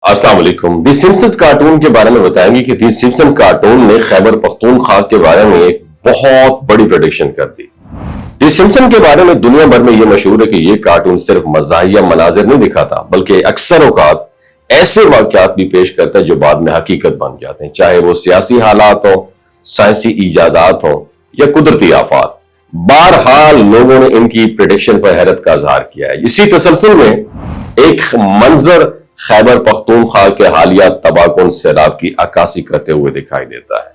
अस्सलाम वालेकुम। दी Simpsons cartoon के बारे में बताएंगे कि दी सिम्पसंस कार्टून ने खैबर पख्तूनख्वा के बारे में एक बहुत बड़ी प्रेडिक्शन कर दी। दी सिम्पसन के बारे में दुनिया भर में यह मशहूर है कि यह कार्टून सिर्फ मजाहिया मनाजिर नहीं दिखाता, बल्कि अक्सर औकात ऐसे वाकयात भी पेश करता है जो बाद में हकीकत बन जाते हैं, चाहे वो सियासी हालात हो, साइंसी ईजादात हो या कुदरती आफात। बहरहाल लोगों ने इनकी प्रेडिक्शन पर हैरत का इजहार किया है। इसी तसलसल में एक मंजर खैबर पख्तूनख्वा के हालिया तबाहकुन सैलाब की अक्कासी करते हुए दिखाई देता है।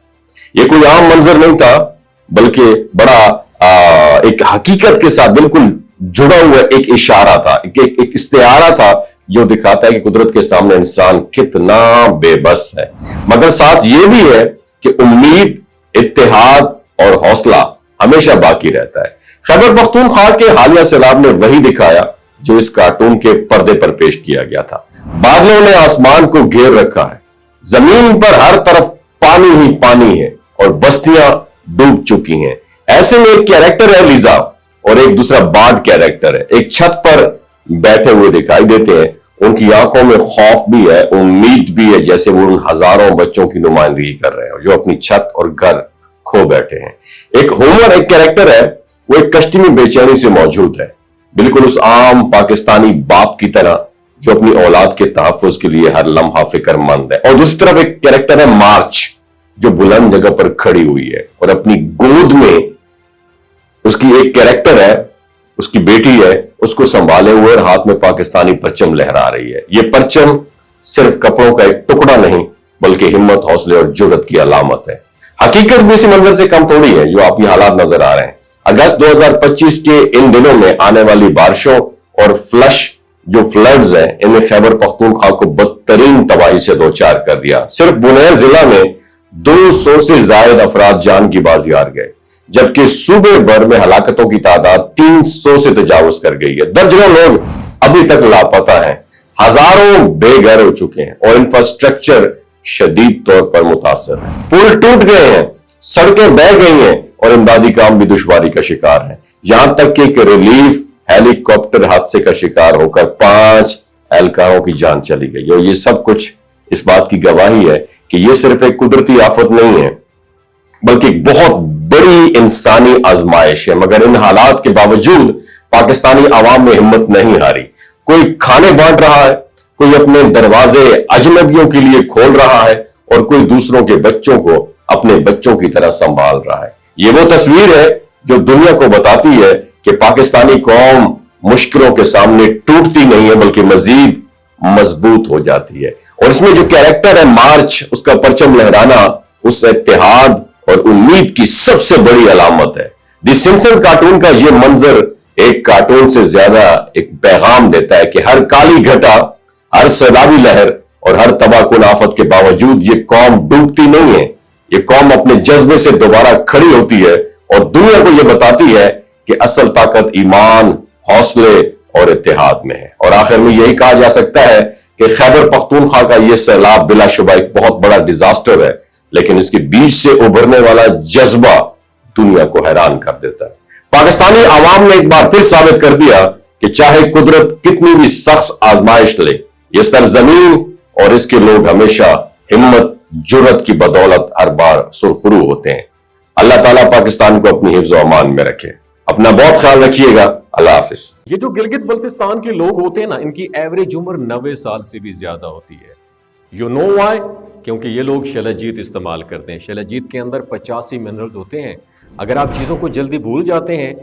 यह कोई आम मंजर नहीं था, बल्कि बड़ा एक हकीकत के साथ बिल्कुल जुड़ा हुआ एक इशारा था, एक इस्तिआरा था जो दिखाता है कि कुदरत के सामने इंसान कितना बेबस है। मगर साथ यह भी है कि उम्मीद, इत्तेहाद और हौसला हमेशा बाकी रहता है। खैबर पख्तूनख्वा के हालिया सैलाब ने वही दिखाया जो इस कार्टून के पर्दे पर पेश किया गया था। बादलों ने आसमान को घेर रखा है, जमीन पर हर तरफ पानी ही पानी है और बस्तियां डूब चुकी हैं। ऐसे में एक कैरेक्टर है लीजा और एक दूसरा बार्ड कैरेक्टर है, एक छत पर बैठे हुए दिखाई देते हैं। उनकी आंखों में खौफ भी है, उम्मीद भी है, जैसे वो उन हजारों बच्चों की नुमाइंदगी कर रहे हैं जो अपनी छत और घर खो बैठे हैं। एक होमर एक कैरेक्टर है, वो एक कश्ती में बेचैनी से मौजूद है, बिल्कुल उस आम पाकिस्तानी बाप की तरह जो अपनी औलाद के तहफ्फुज के लिए हर लम्हा फिक्रमंद है। और दूसरी तरफ एक कैरेक्टर है मार्च, जो बुलंद जगह पर खड़ी हुई है और अपनी गोद में उसकी एक कैरेक्टर है, उसकी बेटी है, उसको संभाले हुए और हाथ में पाकिस्तानी परचम लहरा रही है। यह परचम सिर्फ कपड़ों का एक टुकड़ा नहीं, बल्कि हिम्मत, हौसले और जुर्रत की अलामत है। हकीकत भी इसी मंजर से कम थोड़ी है जो आप ये हालात नजर आ रहे हैं। अगस्त 2025 के इन दिनों में आने वाली बारिशों और फ्लड्स हैं, इन्हें खैबर पख्तूनख्वा को बदतरीन तबाही से दो चार कर दिया। सिर्फ बुनेर जिला में 200 से ज्यादा अफराद जान की बाजी हार गए, जबकि सूबे भर में हलाकतों की तादाद 300 से तजावुज कर गई है। दर्जनों लोग अभी तक लापता हैं, हजारों बेघर हो चुके हैं और इंफ्रास्ट्रक्चर शदीद तौर पर मुतासर है। पुल टूट गए हैं, सड़कें बह गई हैं और इमदादी काम भी दुश्वारी का शिकार है। यहां तक कि एक रिलीफ हेलीकॉप्टर हादसे का शिकार होकर 5 एहलकारों की जान चली गई। और ये सब कुछ इस बात की गवाही है कि यह सिर्फ एक कुदरती आफत नहीं है, बल्कि एक बहुत बड़ी इंसानी आजमाइश है। मगर इन हालात के बावजूद पाकिस्तानी आवाम ने हिम्मत नहीं हारी। कोई खाने बांट रहा है, कोई अपने दरवाजे अजनबियों के लिए खोल रहा है और कोई दूसरों के बच्चों को अपने बच्चों की तरह संभाल रहा है। ये वो तस्वीर है जो दुनिया को बताती है कि पाकिस्तानी कौम मुश्किलों के सामने टूटती नहीं है, बल्कि मजीद मजबूत हो जाती है। और इसमें जो कैरेक्टर है मार्च, उसका परचम लहराना उस इत्तेहाद और उम्मीद की सबसे बड़ी अलामत है। दी सिम्पसंस कार्टून का यह मंजर एक कार्टून से ज्यादा एक पैगाम देता है कि हर काली घटा, हर सैलाबी लहर और हर तबाहकुन आफत के बावजूद ये कौम डूबती नहीं है। ये कौम अपने जज्बे से दोबारा खड़ी होती है और दुनिया को यह बताती है कि असल ताकत ईमान, हौसले और इत्तेहाद में है। और आखिर में यही कहा जा सकता है कि खैबर पख्तूनख्वा का यह सैलाब बिलाशुबा एक बहुत बड़ा डिजास्टर है, लेकिन इसके बीच से उभरने वाला जज्बा दुनिया को हैरान कर देता है। पाकिस्तानी आवाम ने एक बार फिर साबित कर दिया कि चाहे कुदरत कितनी भी सख्त आजमाइश ले, यह सरजमीन और इसके लोग हमेशा हिम्मत, जुर्रत की बदौलत हर बार सुरखरू होते हैं। अल्लाह ताला पाकिस्तान को अपनी हिफ्ज़ व अमान में रखे। अपना बहुत ख्याल रखिएगा। अल्लाह हाफिज। ये जो गिलगित बल्तिस्तान के लोग होते हैं ना, इनकी एवरेज उम्र 90 साल से भी ज्यादा होती है। You know why? क्योंकि ये लोग शलजीत इस्तेमाल करते हैं। शलजीत के अंदर 85 मिनरल्स होते हैं। अगर आप चीज़ों को जल्दी भूल जाते हैं,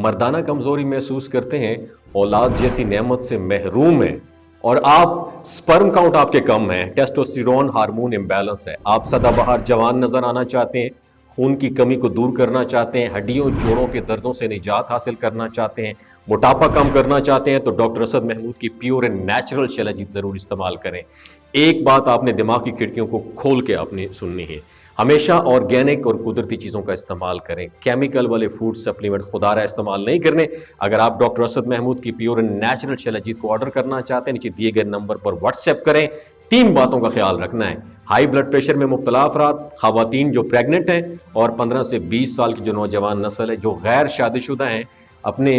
मर्दाना कमजोरी महसूस करते हैं, औलाद जैसी नेमत से महरूम हैं और आप स्पर्म काउंट आपके कम है, टेस्टोस्टेरोन हार्मोन इम्बैलेंस है, आप सदाबहार जवान नजर आना चाहते हैं, खून की कमी को दूर करना चाहते हैं, हड्डियों जोड़ों के दर्दों से निजात हासिल करना चाहते हैं, मोटापा कम करना चाहते हैं, तो डॉक्टर असद महमूद की प्योर एंड नेचुरल शलजीत ज़रूर इस्तेमाल करें। एक बात आपने दिमाग की खिड़कियों को खोल के आपने सुननी है, हमेशा ऑर्गेनिक और कुदरती चीज़ों का इस्तेमाल करें। केमिकल वाले फूड सप्लीमेंट खुदारा इस्तेमाल नहीं करने। अगर आप डॉक्टर असद महमूद की प्योर एंड नेचुरल शलजीत को ऑर्डर करना चाहते हैं, नीचे दिए गए नंबर पर व्हाट्सएप करें। 3 बातों का ख्याल रखना है। हाई ब्लड प्रेशर में मुब्तला अफराद, खवातीन जो प्रेग्नेंट हैं और 15 से 20 साल की जो नौजवान नस्ल है जो गैर शादीशुदा हैं, अपने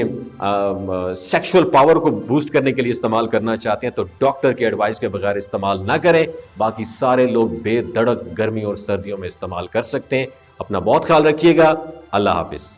सेक्सुअल पावर को बूस्ट करने के लिए इस्तेमाल करना चाहते हैं तो डॉक्टर के एडवाइस के बगैर इस्तेमाल ना करें। बाकी सारे लोग बेधड़क गर्मी और सर्दियों में इस्तेमाल कर सकते हैं। अपना बहुत ख्याल रखिएगा। अल्लाह हाफिज।